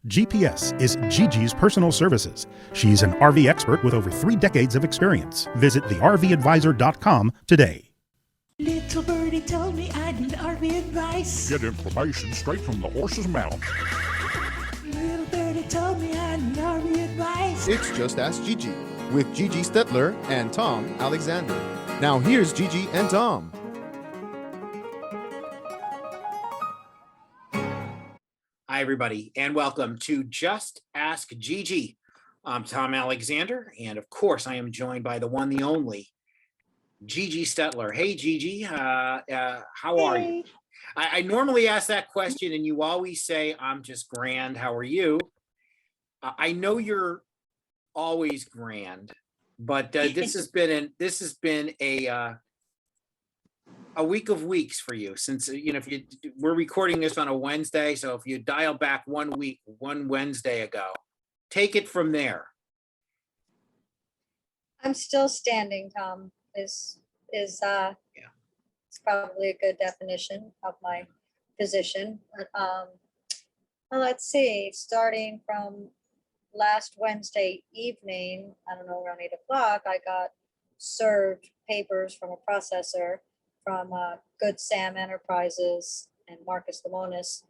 GPS is Gigi's personal services. She's an RV expert with over 3 decades of experience. Visit thervadvisor.com today. Little birdie told me I need RV advice. Get information straight from the horse's mouth. Little birdie told me I need RV advice. It's Just Ask Gigi with Gigi Stetler and Tom Alexander. Now here's Gigi and Tom. Hi, everybody, and welcome to Just Ask Gigi. I'm Tom Alexander, and of course, I am joined by the one, the only, Gigi Stetler. Hey, Gigi, how are you? I normally ask that question, and you always say, I'm just grand. How are you? I know you're always grand, but this has been a week of weeks for you since, if we're recording this on a Wednesday. So if you dial back 1 week, one Wednesday ago, take it from there. I'm still standing, Tom, is it's probably a good definition of my position. Well, let's see, starting from last Wednesday evening, I don't know, around 8 o'clock, I got served papers from a processor from Good Sam Enterprises, and Marcus Lemonis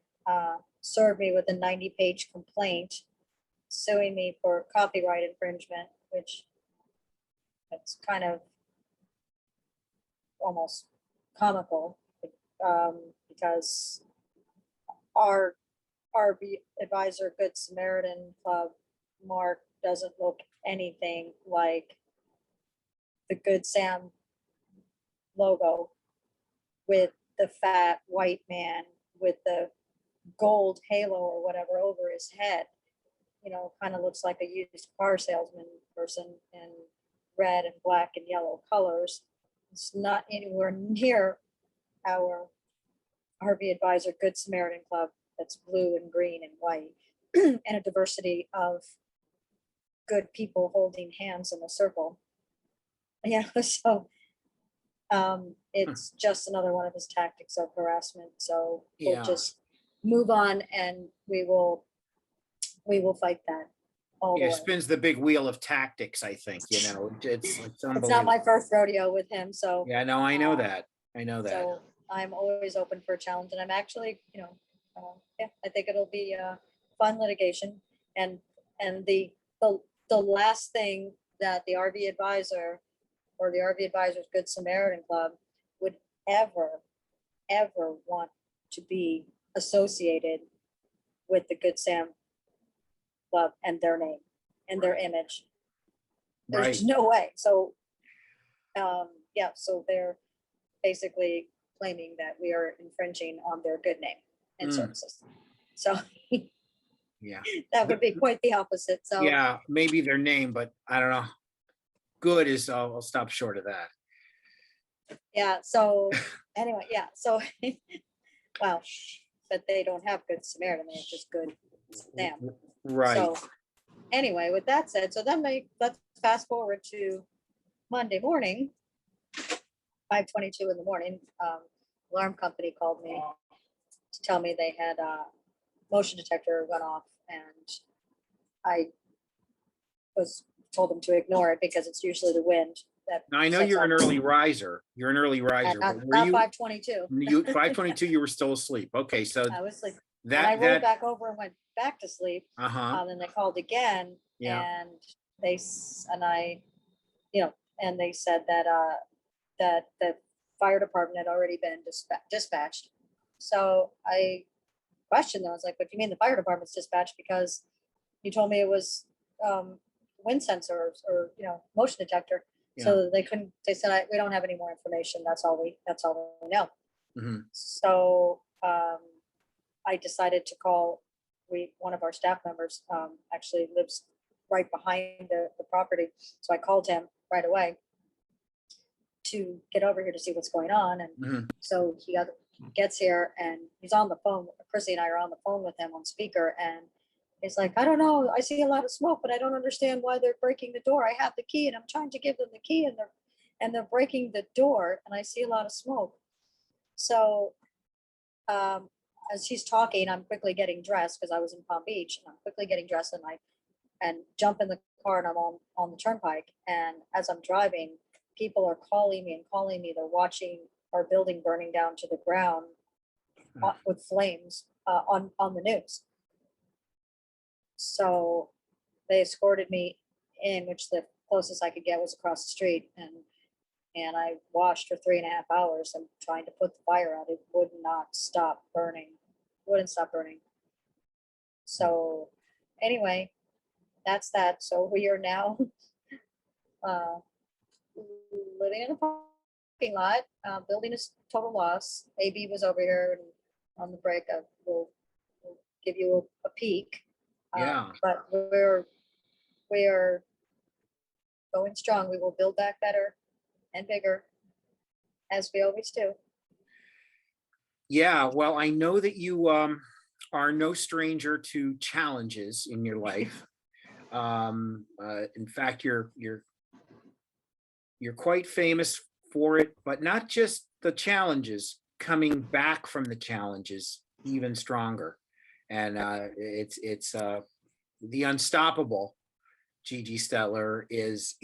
served me with a 90-page complaint suing me for copyright infringement, which that's kind of almost comical because our RV advisor, Good Samaritan Club, Mark, doesn't look anything like the Good Sam logo, with the fat white man with the gold halo or whatever over his head. Kind of looks like a used car salesman person in red and black and yellow colors. It's not anywhere near our RV advisor, Good Samaritan Club, that's blue and green and white, and a diversity of good people holding hands in a circle. Yeah, so it's just another one of his tactics of harassment. So we'll just move on, and we will fight that. Yeah, spins the big wheel of tactics, I think. It's not my first rodeo with him. So yeah, no, I know that. So I'm always open for a challenge, and I'm actually, I think it'll be a fun litigation. And the last thing that the RV advisor or the RV Advisors Good Samaritan Club would ever want to be associated with the Good Sam Club and their name and their image. There's no way. So, so they're basically claiming that we are infringing on their good name and services. So yeah, that would be quite the opposite. So yeah, maybe their name, but I don't know. Good is, I'll stop short of that. Yeah. So anyway, yeah. So, well, but they don't have Good Samaritan. They have just Good Sam. Right. So anyway, with that said, so then let's fast forward to Monday morning, 5:22 in the morning. Alarm company called me to tell me they had a motion detector went off, and I told them to ignore it because it's usually the wind. Now, I know you're an early riser. You're an early riser. Not 5:22. You 5:22. You were still asleep. Okay, so I was asleep. I rolled back over and went back to sleep. Then they called again, and they said that that the fire department had already been dispatched. So I questioned them. I was like, "What do you mean the fire department's dispatched? Because you told me it was wind sensors or motion detector." So they couldn't. They said, "We don't have any more information. That's all we know." Mm-hmm. So I decided to call. One of our staff members actually lives right behind the property, so I called him right away to get over here to see what's going on. And so he gets here, and he's on the phone. Chrissy and I are on the phone with him on speaker, and he's like, "I don't know. I see a lot of smoke, but I don't understand why they're breaking the door. I have the key, and I'm trying to give them the key, and they're breaking the door, and I see a lot of smoke." So as she's talking, I'm quickly getting dressed because I was in Palm Beach, and I'm quickly getting dressed, and jump in the car, and I'm on the turnpike. And as I'm driving, people are calling me and calling me. They're watching our building burning down to the ground with flames on the news. So they escorted me in, which the closest I could get was across the street, and I washed for 3.5 hours and trying to put the fire out. It would not stop burning, wouldn't stop burning. So anyway, that's that. So we are now living in a parking lot. Building is total loss. AB was over here and on the break. We'll give you a peek. Yeah. But we are going strong. We will build back better and bigger, as we always do. Yeah, well, I know that you are no stranger to challenges in your life. In fact, you're quite famous for it, but not just the challenges, coming back from the challenges even stronger. And it's the unstoppable Gigi Stetler is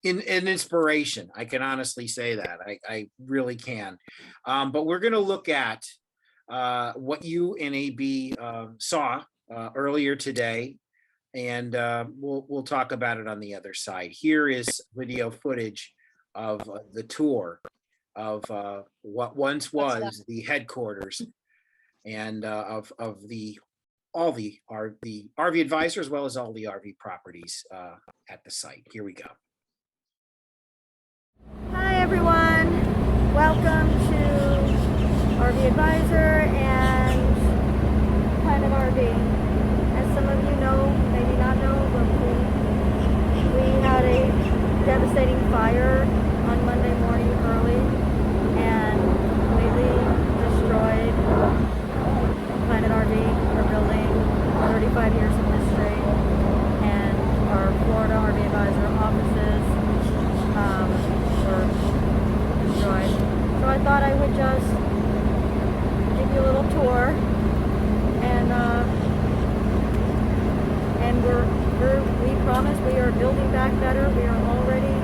an inspiration. I can honestly say that. I really can. But we're going to look at what you and AB saw earlier today, and we'll talk about it on the other side. Here is video footage of the tour of what once was the headquarters and of all the RV Advisor, as well as all the RV properties at the site. Here we go. Hi everyone, welcome to RV Advisor and Planet RV. As some of you know, maybe not know, but we had a devastating fire on Monday morning early and completely destroyed Planet RV, our building, 35 years of history, and our Florida RV Advisor offices were destroyed. So I thought I would just give you a little tour, and we promise we are building back better. We are already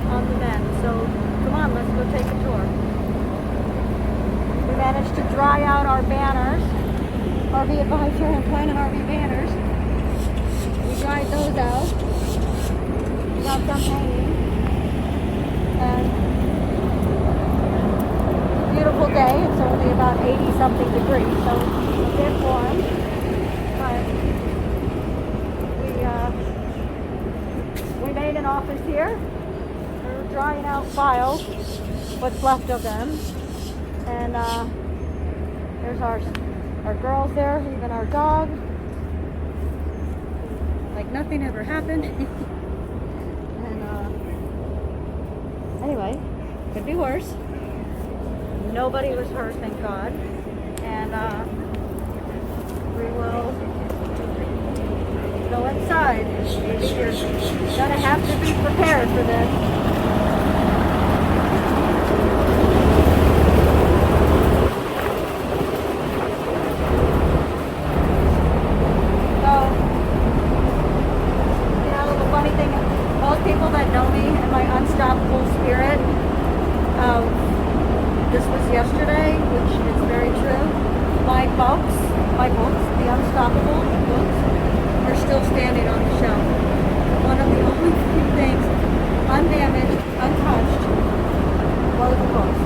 on the mend. So come on, let's go take a tour. We managed to dry out our banners, RV Advisor and Planet RV banners. We dried those out. We got them hanging. And beautiful day. It's only about 80 something degrees, so a bit warm. But we made an office here. We're drying out files, what's left of them. And there's our girls there, even our dog. Like nothing ever happened. Anyway, could be worse. Nobody was hurt, thank God. And we will go inside. Maybe you're gonna have to be prepared for this. People that know me and my unstoppable spirit, this was yesterday, which is very true. My books, the Unstoppable books, are still standing on the shelf. One of the only few things undamaged, untouched, was the books.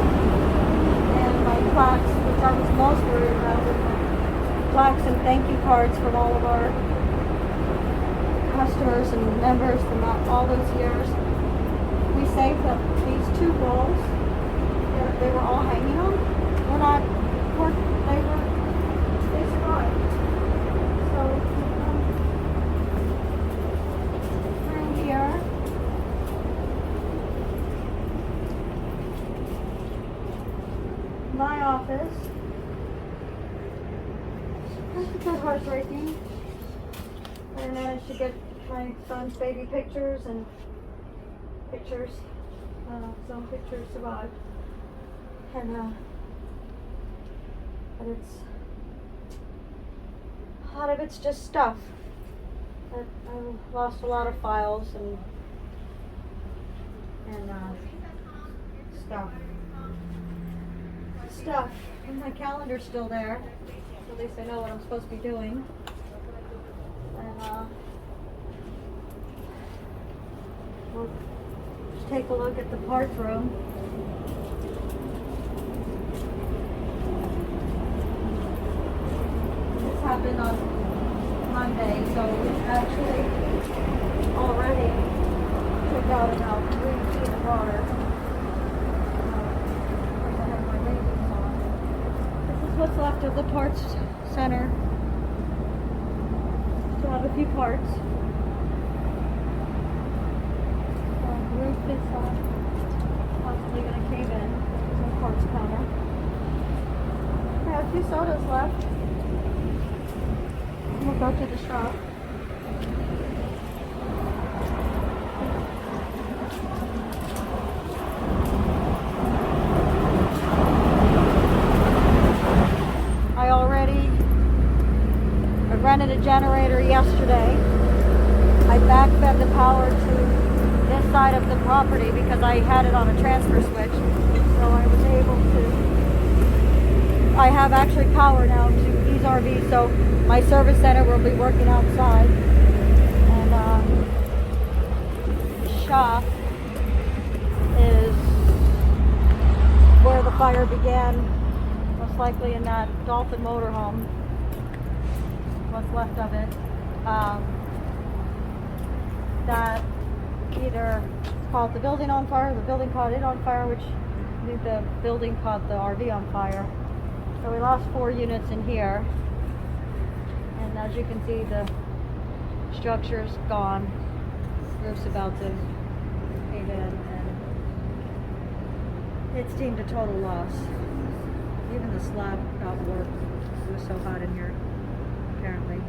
And my plaques, which I was most worried about, were plaques and thank you cards from all of our customers and members from all those years. We saved up these two rolls. They were all hanging on. They survived. So through here, my office. That's a bit heartbreaking. I managed to get my son's baby pictures and pictures. Some pictures survived. And but a lot of it's just stuff. I lost a lot of files and stuff. Stuff. And my calendar's still there. So at least I know what I'm supposed to be doing. And we'll just take a look at the parts room. This happened on Monday, so it's actually already took out about 3 feet of water. I have my babies on. This is what's left of the parts center. Still have a few parts. The roof is possibly going to cave in. There's no parts counter. I have 2 sodas left. We'll go to the shop. I rented a generator yesterday. I backfed the power to this side of the property because I had it on a transfer switch. So I was able to, I have actually power now to these RVs, so my service center will be working outside. And the shop is where the fire began, most likely in that Dolphin motorhome. What's left of it. That either caught the building on fire, the building caught it on fire, which I think the building caught the RV on fire. So we lost 4 units in here. And as you can see, the structure's gone. Roof's about to cave in, and it's deemed a total loss. Even the slab got warped. It was so hot in here, apparently.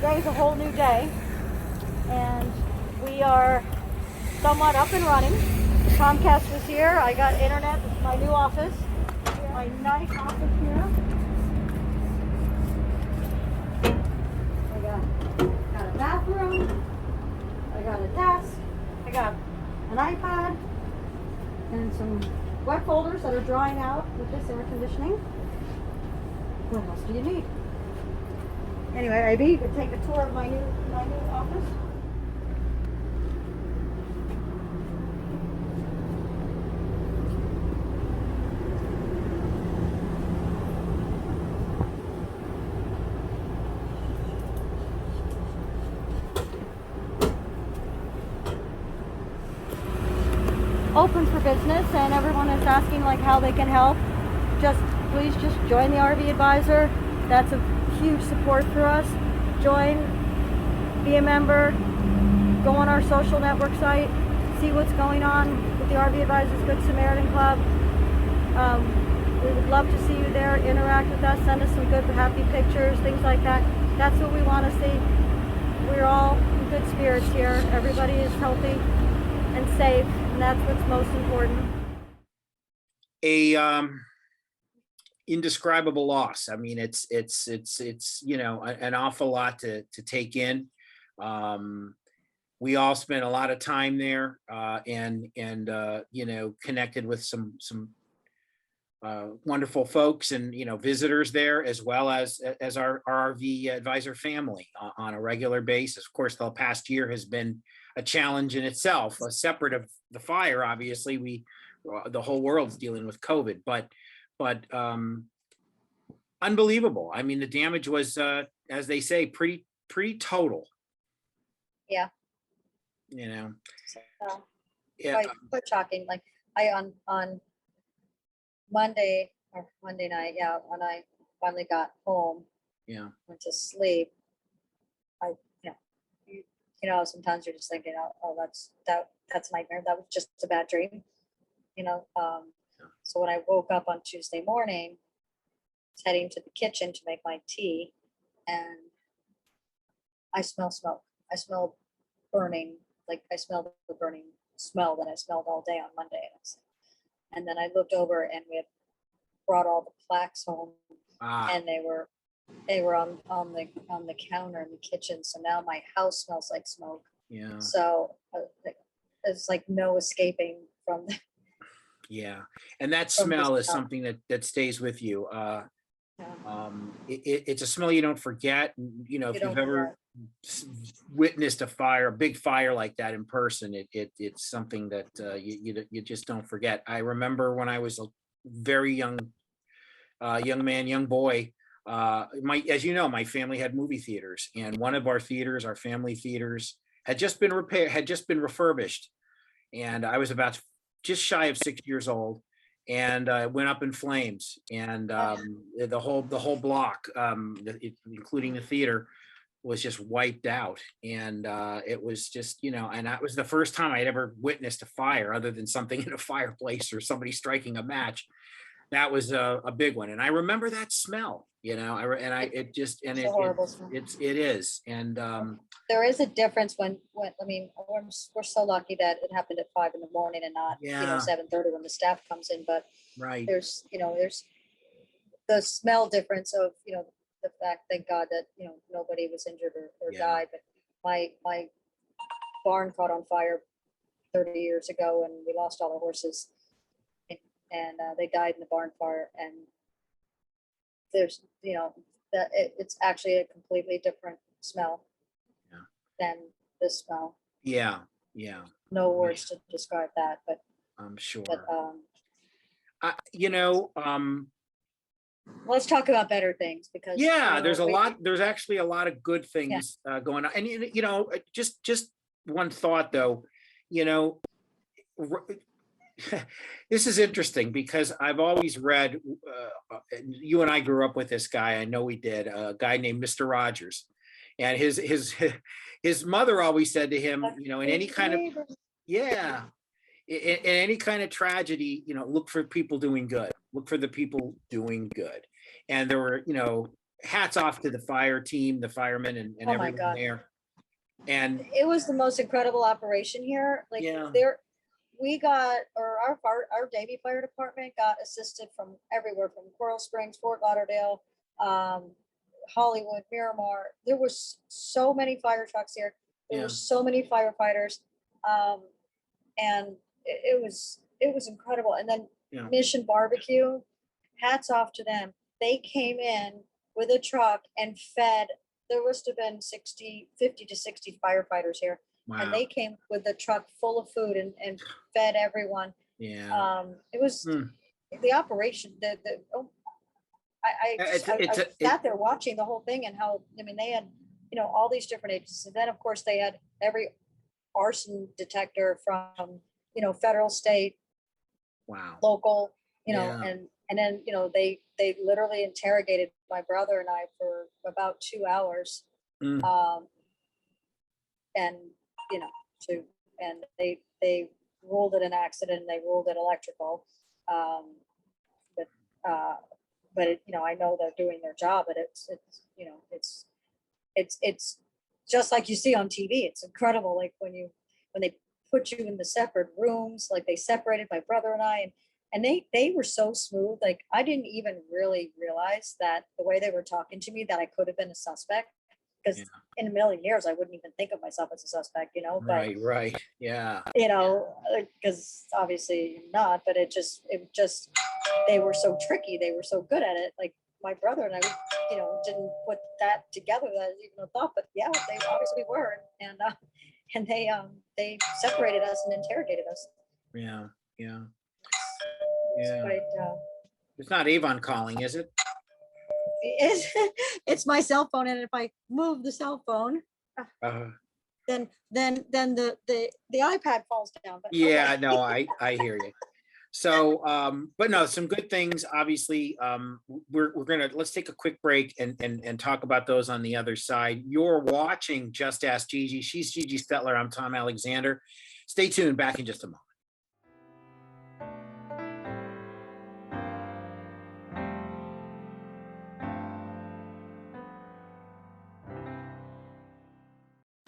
today's a whole new day, and we are somewhat up and running. Comcast was here. I got internet. This is my new office. My nice office here. I got a bathroom. I got a desk. I got an iPad and some wet folders that are drying out with this air conditioning. What else do you need? Anyway, maybe you could take a tour of my new office. Open for business, and everyone is asking like how they can help. Please just join the RV Advisor. That's a huge support for us. Join, be a member, go on our social network site, see what's going on with the RV Advisors Good Samaritan Club. We would love to see you there. Interact with us, send us some good happy pictures, things like that. That's what we want to see. We're all in good spirits here. Everybody is healthy and safe, and that's what's most important. Indescribable loss. I mean, it's an awful lot to take in. We all spent a lot of time there, and connected with some wonderful folks and visitors there, as well as our RV Advisor family on a regular basis. Of course, the past year has been a challenge in itself, separate of the fire. Obviously, the whole world's dealing with COVID, but unbelievable. I mean, the damage was, as they say, pretty total. Yeah. Yeah. Quite shocking. Like on Monday night, when I finally got home, went to sleep. Sometimes you're just thinking, oh, that's a nightmare. That was just a bad dream. So when I woke up on Tuesday morning, I was heading to the kitchen to make my tea, and I smell smoke. I smell burning, like I smelled the burning smell that I smelled all day on Monday. And then I looked over, and we had brought all the plaques home, and they were on the counter in the kitchen. So now my house smells like smoke. Yeah. So there's like no escaping from the. Yeah, and that smell is something that stays with you. It's a smell you don't forget. If you've ever witnessed a big fire like that in person, it's something that you just don't forget. I remember when I was a very young boy. As you know, my family had movie theaters, and one of our family theaters, had just been refurbished, and I was about just shy of 6 years old, and went up in flames, and the whole block, including the theater, was just wiped out. And it was just, and that was the first time I'd ever witnessed a fire other than something in a fireplace or somebody striking a match. That was a big one. And I remember that smell, it is. And there is a difference when we're so lucky that it happened at 5 a.m. and not 7:30 when the staff comes in. But right, there's the smell difference of the fact, thank God, that nobody was injured or died. But my barn caught on fire 30 years ago, and we lost all our horses, and they died in the barn fire. And there's that it's actually a completely different smell than this smell. Yeah. No words to describe that, but I'm sure. But let's talk about better things, because there's actually a lot of good things going on. And just one thought though, this is interesting, because I've always read, you and I grew up with this guy, I know we did, a guy named Mr. Rogers, and his mother always said to him, in any kind of tragedy, look for people doing good, look for the people doing good. And there were, hats off to the fire team, the firemen and Oh my everyone God. there. And It was the most incredible operation here. Like Yeah. we got, or our Davie Fire Department got assisted from everywhere, from Coral Springs, Fort Lauderdale, Hollywood, Miramar. There was so many fire trucks here. There Yeah. were so many firefighters, and it was incredible. And then Yeah. Mission Barbecue, hats off to them. They came in with a truck and fed. There must have been 50 to 60 firefighters here. Wow. And they came with a truck full of food and fed everyone. Yeah. It was the operation, I sat there watching the whole thing, and how, I mean, they had, all these different agencies. And then of course they had every arson detector from, federal, state, Wow. local, Yeah. and then, they literally interrogated my brother and I for about 2 hours. Mm. And, and they ruled it an accident, and they ruled it electrical. But it, I know they're doing their job, but it's just like you see on TV. It's incredible. Like when they put you in the separate rooms, like they separated my brother and I, and they were so smooth. Like I didn't even really realize that the way they were talking to me, that I could have been a suspect, because in a million years I wouldn't even think of myself as a suspect, but Right. Yeah. because obviously not, but it just, they were so tricky. They were so good at it. Like my brother and I, didn't put that together, that even a thought, but yeah, they obviously were. And they separated us and interrogated us. Yeah. It's quite, It's not Avon calling, is it? it's my cell phone, and if I move the cell phone, then the iPad falls down. But Yeah, okay. no, I hear you. So, but no, some good things, obviously. Let's take a quick break and talk about those on the other side. You're watching Just Ask Gigi. She's Gigi Stetler. I'm Tom Alexander. Stay tuned, back in just a moment.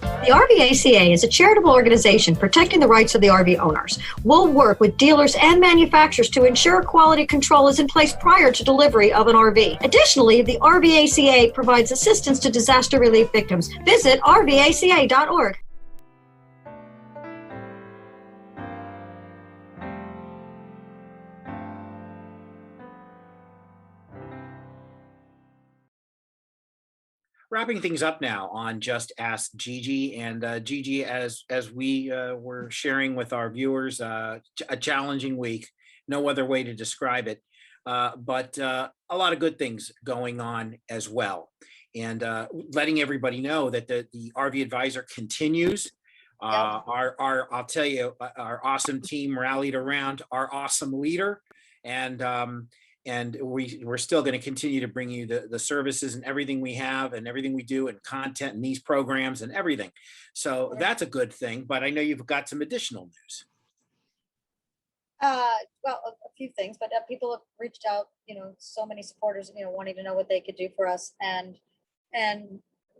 The RVACA is a charitable organization protecting the rights of the RV owners. We'll work with dealers and manufacturers to ensure quality control is in place prior to delivery of an RV. Additionally, the RVACA provides assistance to disaster relief victims. Visit rvaca.org. Wrapping things up now on Just Ask Gigi. And Gigi, as we were sharing with our viewers, a challenging week, no other way to describe it, but a lot of good things going on as well. And letting everybody know that the RV Advisor continues. I'll tell you, our awesome team rallied around our awesome leader, and we're still going to continue to bring you the services and everything we have and everything we do and content and these programs and everything. So that's a good thing. But I know you've got some additional news. Well, a few things, but people have reached out, so many supporters, wanting to know what they could do for us. And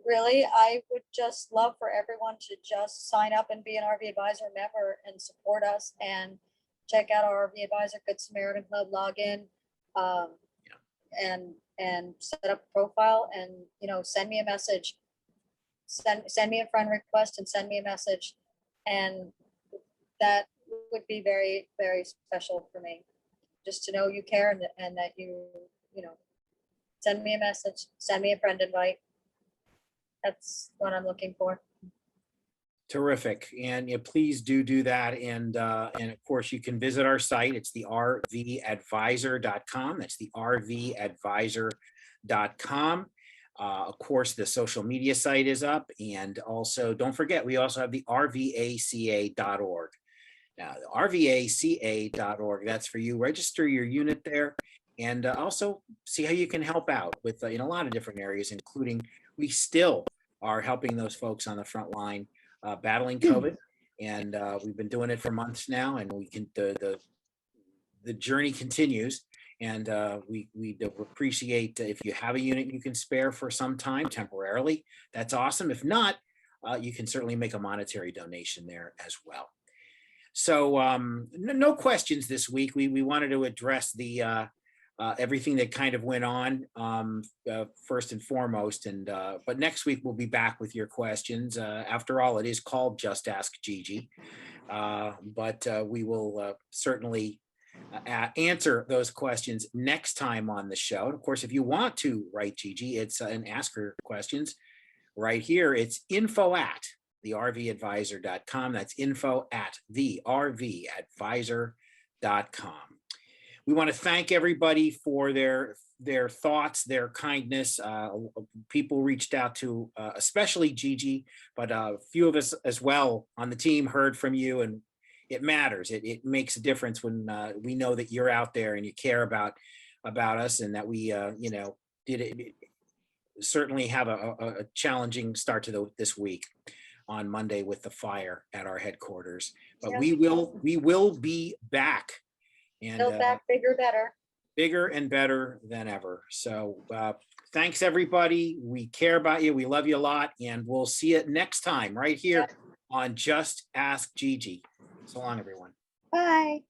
really, I would just love for everyone to just sign up and be an RV Advisor member and support us, and check out our RV Advisor Good Samaritan Club login. And set up a profile, and send me a message, send me a friend request, and send me a message, and that would be very, very special for me, just to know you care, and that you send me a message, send me a friend invite. That's what I'm looking for. Terrific. And please do that. And of course, you can visit our site. It's the rvadvisor.com. That's the rvadvisor.com. Of course, the social media site is up. And also, don't forget, we also have the rvaca.org. Now, the rvaca.org, that's for you. Register your unit there, and also see how you can help out with in a lot of different areas, including we still are helping those folks on the front line battling COVID, and we've been doing it for months now, and we can the journey continues, And we appreciate if you have a unit you can spare for some time temporarily. That's awesome. If not, you can certainly make a monetary donation there as well. So no questions this week. We wanted to address the everything that kind of went on first and foremost. And but next week we'll be back with your questions. After all, it is called Just Ask Gigi. But we will certainly answer those questions next time on the show. And of course, if you want to write Gigi, it's and ask her questions right here. It's info@thervadvisor.com. That's info@thervadvisor.com. We want to thank everybody for their thoughts, their kindness. People reached out to, especially Gigi, but a few of us as well on the team heard from you, and it matters. It makes a difference when we know that you're out there and you care about us, and that we, did it. Certainly have a challenging start to this week on Monday with the fire at our headquarters, but Yeah. we will be back. And Build back bigger, better. bigger and better than ever. So thanks, everybody. We care about you. We love you a lot. And we'll see you next time right here on Just Ask Gigi. So long, everyone. Bye.